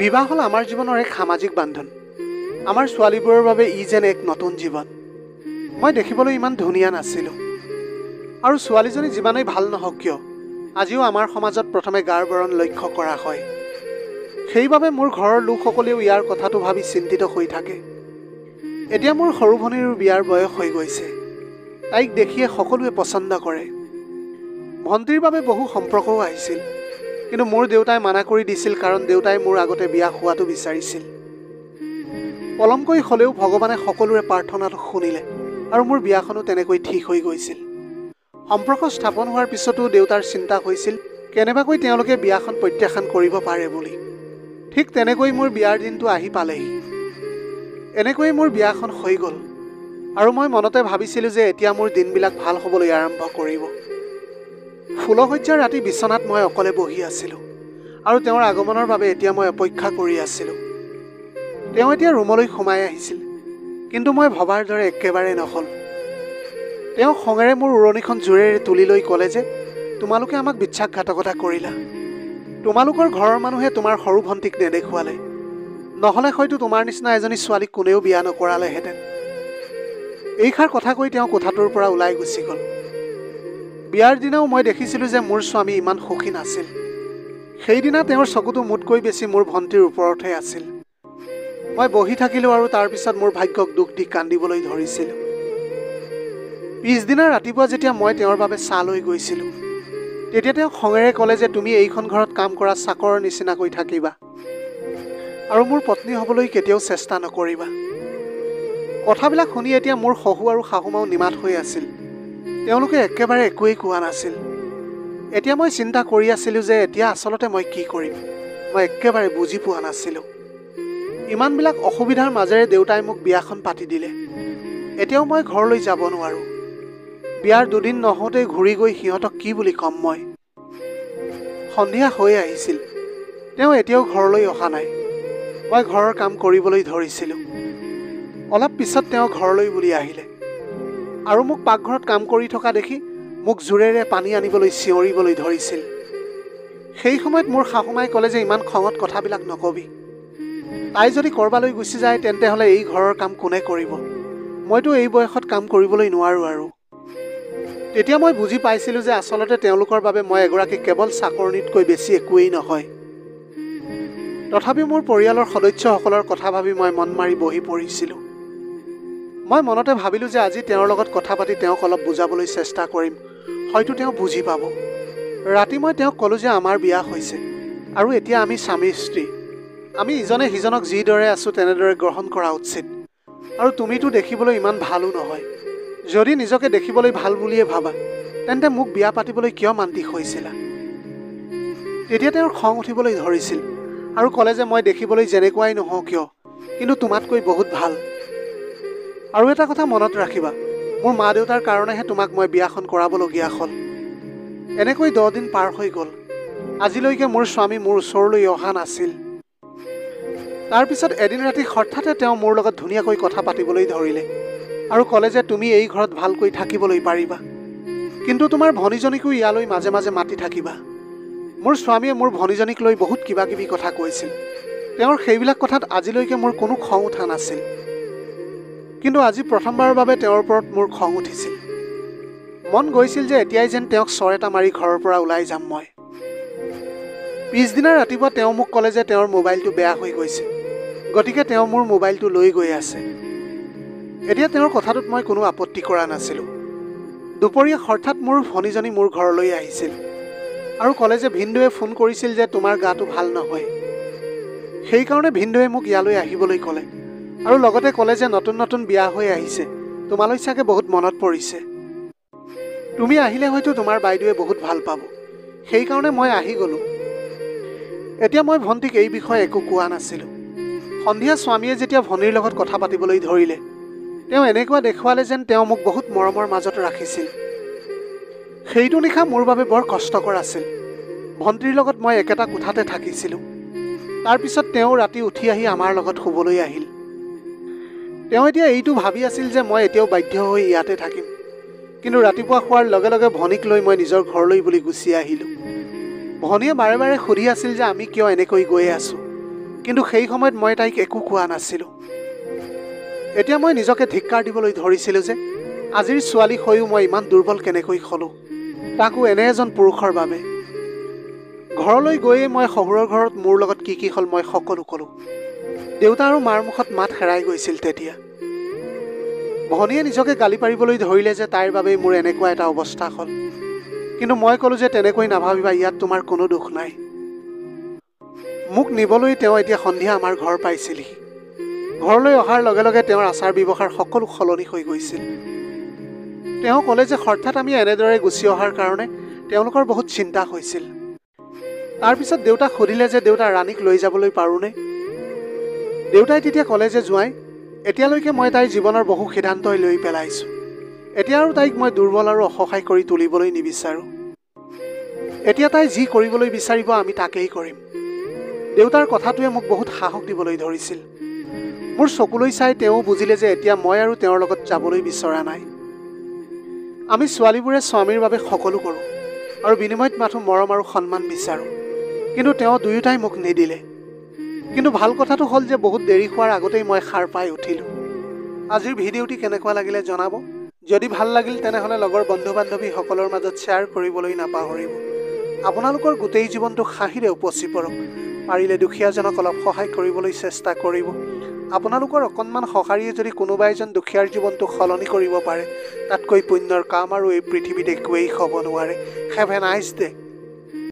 বিবাহ হ'ল আমাৰ জীৱনৰ এক সামাজিক বান্ধন। আমাৰ ছোৱালীবোৰৰ বাবে ই যেন এক নতুন জীৱন। মই দেখিবলৈ ইমান ধুনীয়া নাছিলোঁ, আৰু ছোৱালীজনী যিমানেই ভাল নহওক কিয় আজিও আমাৰ সমাজত প্ৰথমে গাৰ বৰণ লক্ষ্য কৰা হয়। সেইবাবে মোৰ ঘৰৰ লোকসকলেও ইয়াৰ কথাটো ভাবি চিন্তিত হৈ থাকে। এতিয়া মোৰ সৰু ভনীৰো বিয়াৰ বয়স হৈ গৈছে। তাইক দেখিয়ে সকলোৱে পচন্দ কৰে। ভণ্টিৰ বাবে বহু সম্পৰ্কও আহিছিল, কিন্তু মোৰ দেউতাই মানা কৰি দিছিল, কাৰণ দেউতাই মোৰ আগতে বিয়া হোৱাটো বিচাৰিছিল। পলমকৈ হ'লেও ভগৱানে সকলোৰে প্ৰাৰ্থনাটো শুনিলে, আৰু মোৰ বিয়াখনো তেনেকৈ ঠিক হৈ গৈছিল। সম্পৰ্ক স্থাপন হোৱাৰ পিছতো দেউতাৰ চিন্তা হৈছিল কেনেবাকৈ তেওঁলোকে বিয়াখন প্ৰত্যাখ্যান কৰিব পাৰে বুলি। ঠিক তেনেকৈ মোৰ বিয়াৰ দিনটো আহি পালেহি। এনেকৈয়ে মোৰ বিয়াখন হৈ গ'ল, আৰু মই মনতে ভাবিছিলোঁ যে এতিয়া মোৰ দিনবিলাক ভাল হ'বলৈ আৰম্ভ কৰিব। ফুলশয্যাৰ ৰাতি বিচনাত মই অকলে বহি আছিলোঁ, আৰু তেওঁৰ আগমনৰ বাবে এতিয়া মই অপেক্ষা কৰি আছিলোঁ। তেওঁ এতিয়া ৰুমলৈ সোমাই আহিছিল, কিন্তু মই ভবাৰ দৰে একেবাৰে নহ'ল। তেওঁ খঙেৰে মোৰ উৰণিখন জোৰেৰে তুলি লৈ ক'লে যে, তোমালোকে আমাক বিশ্বাসঘাতকতা কৰিলা। তোমালোকৰ ঘৰৰ মানুহে তোমাৰ সৰু ভণ্টিক নেদেখুৱালে, নহ'লে হয়তো তোমাৰ নিচিনা এজনী ছোৱালীক কোনেও বিয়া নকৰালেহেঁতেন। এইষাৰ কথা কৈ তেওঁ কোঠাটোৰ পৰা ওলাই গুচি গ'ল। বিয়াৰ দিনাও মই দেখিছিলোঁ যে মোৰ স্বামী ইমান সুখী নাছিল। সেইদিনা তেওঁৰ চকুটো মোতকৈ বেছি মোৰ ভণ্টিৰ ওপৰতহে আছিল। মই বহি থাকিলোঁ, আৰু তাৰ পিছত মোৰ ভাগ্যক দুখ দি কান্দিবলৈ ধৰিছিলোঁ। পিছদিনা ৰাতিপুৱা যেতিয়া মই তেওঁৰ বাবে চাহ লৈ গৈছিলোঁ, তেতিয়া তেওঁ খঙেৰে ক'লে যে তুমি এইখন ঘৰত কাম কৰা চাকৰৰ নিচিনাকৈ থাকিবা, আৰু মোৰ পত্নী হ'বলৈ কেতিয়াও চেষ্টা নকৰিবা। কথাবিলাক শুনি এতিয়া মোৰ শহু আৰু শাহুমাও নিমাত হৈ আছিল। তেওঁলোকে একেবাৰে একোৱেই কোৱা নাছিল। এতিয়া মই চিন্তা কৰি আছিলোঁ যে এতিয়া আচলতে মই কি কৰিম। মই একেবাৰে বুজি পোৱা নাছিলোঁ। ইমানবিলাক অসুবিধাৰ মাজেৰে দেউতাই মোক বিয়াখন পাতি দিলে। এতিয়াও মই ঘৰলৈ যাব নোৱাৰোঁ। বিয়াৰ দুদিন নহওঁতেই ঘূৰি গৈ সিহঁতক কি বুলি ক'ম মই। সন্ধিয়া হৈ আহিছিল, তেওঁ এতিয়াও ঘৰলৈ অহা নাই। মই ঘৰৰ কাম কৰিবলৈ ধৰিছিলোঁ। অলপ পিছত তেওঁ ঘৰলৈ বুলি আহিলে, আৰু মোক পাকঘৰত কাম কৰি থকা দেখি মোক জোৰেৰে পানী আনিবলৈ চিঞৰিবলৈ ধৰিছিল। সেই সময়ত মোৰ শাহুমাই ক'লে যে ইমান খঙত কথাবিলাক নকবি। তাই যদি ক'ৰবালৈ গুচি যায় তেন্তে হ'লে এই ঘৰৰ কাম কোনে কৰিব? মইতো এই বয়সত কাম কৰিবলৈ নোৱাৰোঁ আৰু। তেতিয়া মই বুজি পাইছিলোঁ যে আচলতে তেওঁলোকৰ বাবে মই এগৰাকী কেৱল চাকৰণিতকৈ বেছি একোৱেই নহয়। তথাপিও মোৰ পৰিয়ালৰ সদস্যসকলৰ কথা ভাবি মই মন মাৰি বহি পৰিছিলোঁ। মই মনতে ভাবিলোঁ যে আজি তেওঁৰ লগত কথা পাতি তেওঁক অলপ বুজাবলৈ চেষ্টা কৰিম, হয়তো তেওঁ বুজি পাব। ৰাতি মই তেওঁক ক'লোঁ যে আমাৰ বিয়া হৈছে, আৰু এতিয়া আমি স্বামী স্ত্ৰী। আমি ইজনে সিজনক যিদৰে আছোঁ তেনেদৰে গ্ৰহণ কৰা উচিত। আৰু তুমিতো দেখিবলৈ ইমান ভালো নহয়। যদি নিজকে দেখিবলৈ ভাল বুলিয়ে ভাবা, তেন্তে মোক বিয়া পাতিবলৈ কিয় মান্তি হৈছিলা? তেতিয়া তেওঁৰ খং উঠিবলৈ ধৰিছিল, আৰু ক'লে যে মই দেখিবলৈ যেনেকুৱাই নহওঁ কিয়, কিন্তু তোমাতকৈ বহুত ভাল। আৰু এটা কথা মনত ৰাখিবা, মোৰ মা দেউতাৰ কাৰণেহে তোমাক মই বিয়াখন কৰাবলগীয়া হ'ল। এনেকৈ 10 দিন পাৰ হৈ গ'ল। আজিলৈকে মোৰ স্বামী মোৰ ওচৰলৈ অহা নাছিল। তাৰপিছত এদিন ৰাতি হঠাতে তেওঁ মোৰ লগত ধুনীয়াকৈ কথা পাতিবলৈ ধৰিলে, আৰু ক'লে যে তুমি এই ঘৰত ভালকৈ থাকিবলৈ পাৰিবা, কিন্তু তোমাৰ ভনীজনীকো ইয়ালৈ মাজে মাজে মাতি থাকিবা। মোৰ স্বামীয়ে মোৰ ভনীজনীক লৈ বহুত কিবা কিবি কথা কৈছিল। তেওঁৰ সেইবিলাক কথাত আজিলৈকে মোৰ কোনো খং উঠা নাছিল, কিন্তু আজি প্ৰথমবাৰৰ বাবে তেওঁৰ ওপৰত মোৰ খং উঠিছিল। মন গৈছিল যে এতিয়াই যেন তেওঁক চৰ এটা মাৰি ঘৰৰ পৰা ওলাই যাম মই। পিছদিনা ৰাতিপুৱা তেওঁ মোক ক'লে যে তেওঁৰ মোবাইলটো বেয়া হৈ গৈছে, গতিকে তেওঁ মোৰ মোবাইলটো লৈ গৈ আছে। এতিয়া তেওঁৰ কথাটোত মই কোনো আপত্তি কৰা নাছিলোঁ। দুপৰীয়া হঠাৎ মোৰ ভনীজনী মোৰ ঘৰলৈ আহিছিল, আৰু ক'লে যে ভিনদেউৱে ফোন কৰিছিল যে তোমাৰ গাটো ভাল নহয়। সেইকাৰণে ভিনদেউৱে মোক ইয়ালৈ আহিবলৈ ক'লে, আৰু লগতে ক'লে যে নতুন নতুন বিয়া হৈ আহিছে, তোমালৈ চাগে বহুত মনত পৰিছে। তুমি আহিলে হয়তো তোমাৰ বাইদেৱে বহুত ভাল পাব। সেইকাৰণে মই আহি গ'লোঁ। এতিয়া মই ভণ্টিক এই বিষয়ে একো কোৱা নাছিলোঁ। সন্ধিয়া স্বামীয়ে যেতিয়া ভনীৰ লগত কথা পাতিবলৈ ধৰিলে, তেওঁ এনেকুৱা দেখুৱালে যেন তেওঁ মোক বহুত মৰমৰ মাজত ৰাখিছিল। সেইটো নিশা মোৰ বাবে বৰ কষ্টকৰ আছিল। ভণ্টিৰ লগত মই একেটা কোঠাতে থাকিছিলোঁ। তাৰপিছত তেওঁ ৰাতি উঠি আহি আমাৰ লগত শুবলৈ আহিল। তেওঁ এতিয়া এইটো ভাবি আছিল যে মই এতিয়াও বাধ্য হৈ ইয়াতে থাকিম, কিন্তু ৰাতিপুৱা শোৱাৰ লগে লগে ভনীক লৈ মই নিজৰ ঘৰলৈ বুলি গুচি আহিলোঁ। ভনীয়ে বাৰে বাৰে সুধি আছিল যে আমি কিয় এনেকৈ গৈ আছোঁ, কিন্তু সেই সময়ত মই তাইক একো কোৱা নাছিলোঁ। এতিয়া মই নিজকে ধিক্কাৰ দিবলৈ ধৰিছিলোঁ যে আজিৰ ছোৱালী হৈও মই ইমান দুৰ্বল কেনেকৈ হ'লোঁ, তাকো এনে এজন পুৰুষৰ বাবে। ঘৰলৈ গৈয়ে মই শহুৰৰ ঘৰত মোৰ লগত কি কি হ'ল মই সকলো ক'লোঁ। দেউতা আৰু মাৰ মুখত মাত হেৰাই গৈছিল তেতিয়া। ভনীয়ে নিজকে গালি পাৰিবলৈ ধৰিলে যে তাইৰ বাবেই মোৰ এনেকুৱা এটা অৱস্থা হ'ল, কিন্তু মই ক'লোঁ যে তেনেকৈ নাভাবিবা, ইয়াত তোমাৰ কোনো দুখ নাই। মোক নিবলৈ তেওঁ এতিয়া সন্ধিয়া আমাৰ ঘৰ পাইছিলহি। ঘৰলৈ অহাৰ লগে লগে তেওঁৰ আচাৰ ব্যৱহাৰ সকলো সলনি হৈ গৈছিল। তেওঁ ক'লে যে হঠাৎ আমি এনেদৰে গুচি অহাৰ কাৰণে তেওঁলোকৰ বহুত চিন্তা হৈছিল। তাৰপিছত দেউতাক সুধিলে যে দেউতা ৰাণীক লৈ যাবলৈ পাৰোঁনে। দেউতাই তেতিয়া ক'লে যে জোঁৱাই, এতিয়ালৈকে মই তাইৰ জীৱনৰ বহু সিদ্ধান্তই লৈ পেলাইছোঁ। এতিয়া আৰু তাইক মই দুৰ্বল আৰু অসহায় কৰি তুলিবলৈ নিবিচাৰোঁ। এতিয়া তাই যি কৰিবলৈ বিচাৰিব আমি তাকেই কৰিম। দেউতাৰ কথাটোৱে মোক বহুত সাহস দিবলৈ ধৰিছিল। মোৰ চকুলৈ চাই তেওঁ বুজিলে যে এতিয়া মই আৰু তেওঁৰ লগত যাবলৈ বিচৰা নাই। আমি ছোৱালীবোৰে স্বামীৰ বাবে সকলো কৰোঁ আৰু বিনিময়ত মাথো মৰম আৰু সন্মান বিচাৰোঁ, কিন্তু তেওঁ দুয়োটাই মোক নিদিলে। কিন্তু ভাল কথাটো হ'ল যে বহুত দেৰি হোৱাৰ আগতেই মই সাৰ পাই উঠিলোঁ। আজিৰ ভিডিঅ'টি কেনেকুৱা লাগিলে জনাব। যদি ভাল লাগিল তেনেহ'লে লগৰ বন্ধু বান্ধৱীসকলৰ মাজত শ্বেয়াৰ কৰিবলৈ নাপাহৰিব। আপোনালোকৰ গোটেই জীৱনটো হাঁহিৰে উপচি পৰক। পাৰিলে দুখীয়াজনক অলপ সহায় কৰিবলৈ চেষ্টা কৰিব। আপোনালোকৰ অকণমান সঁহাৰিয়ে যদি কোনোবা এজন দুখীয়াৰ জীৱনটো সলনি কৰিব পাৰে, তাতকৈ পুণ্যৰ কাম আৰু এই পৃথিৱীত একোৱেই হ'ব নোৱাৰে। Have a nice day.